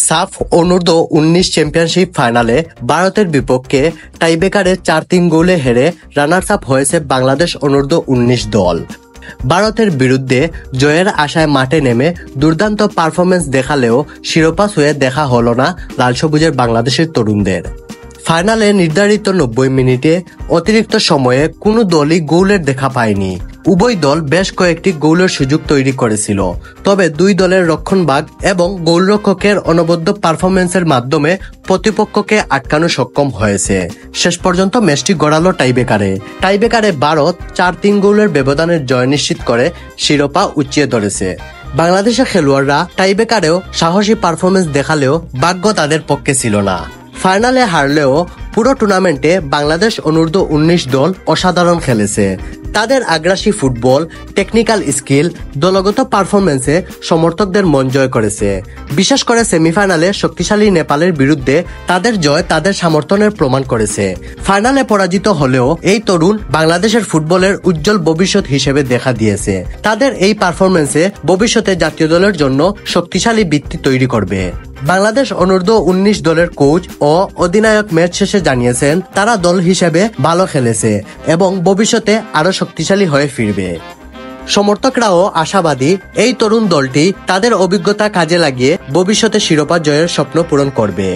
সাফ অনূর্ধ্ব-19 চ্যাম্পিয়নশিপ ফাইনালে ভারতের বিপক্ষে টাইব্রেকারে 4-3 গোলে হেরে রানার্স আপ হয়েছে বাংলাদেশ অনূর্ধ্ব-19 দল। ভারতের বিরুদ্ধে জয়ের আশায় মাঠে নেমে দুর্দান্ত পারফরমেন্স দেখালেও শিরোপা ছুঁয়ে দেখা হলো না লাল সবুজের বাংলাদেশের তরুণদের। ফাইনালে নির্ধারিত 90 মিনিটে অতিরিক্ত সময়ে কোনো দলই গোলের দেখা পায়নি। উভয় দল বেশ কয়েকটি গোলের সুযোগ তৈরি করেছিল, তবে দুই দলের রক্ষণভাগ এবং গোলরক্ষকের অনবদ্য পারফরমেন্সের মাধ্যমে প্রতিপক্ষকে আটকানো সক্ষম হয়েছে। শেষ পর্যন্ত ম্যাচটি গড়ালো টাইব্রেকারে ভারত 4-3 গোলের ব্যবধানের জয় নিশ্চিত করে শিরোপা উঁচিয়ে ধরেছে। বাংলাদেশের খেলোয়াড়রা টাইব্রেকারেও সাহসী পারফরমেন্স দেখালেও ভাগ্য তাদের পক্ষে ছিল না। ফাইনালে হারলেও পুরো টুর্নামেন্টে বাংলাদেশ অনূর্ধ্ব-19 দল অসাধারণ খেলেছে। তাদের আগ্রাসী ফুটবল, টেকনিক্যাল স্কিল, দলগত পারফরমেন্সে সমর্থকদের মন জয় করেছে। বিশেষ করে সেমিফাইনালে শক্তিশালী নেপালের বিরুদ্ধে তাদের জয় তাদের সমর্থনের প্রমাণ করেছে। ফাইনালে পরাজিত হলেও এই তরুণ বাংলাদেশের ফুটবলের উজ্জ্বল ভবিষ্যৎ হিসেবে দেখা দিয়েছে। তাদের এই পারফরমেন্সে ভবিষ্যতে জাতীয় দলের জন্য শক্তিশালী ভিত্তি তৈরি করবে। বাংলাদেশ অনূর্ধ্ব-19 দলের কোচ ও অধিনায়ক ম্যাচ শেষে জানিয়েছেন তারা দল হিসেবে ভালো খেলেছে এবং ভবিষ্যতে আরো শক্তিশালী হয়ে ফিরবে। সমর্থকরাও আশাবাদী এই তরুণ দলটি তাদের অভিজ্ঞতা কাজে লাগিয়ে ভবিষ্যতে শিরোপা জয়ের স্বপ্ন পূরণ করবে।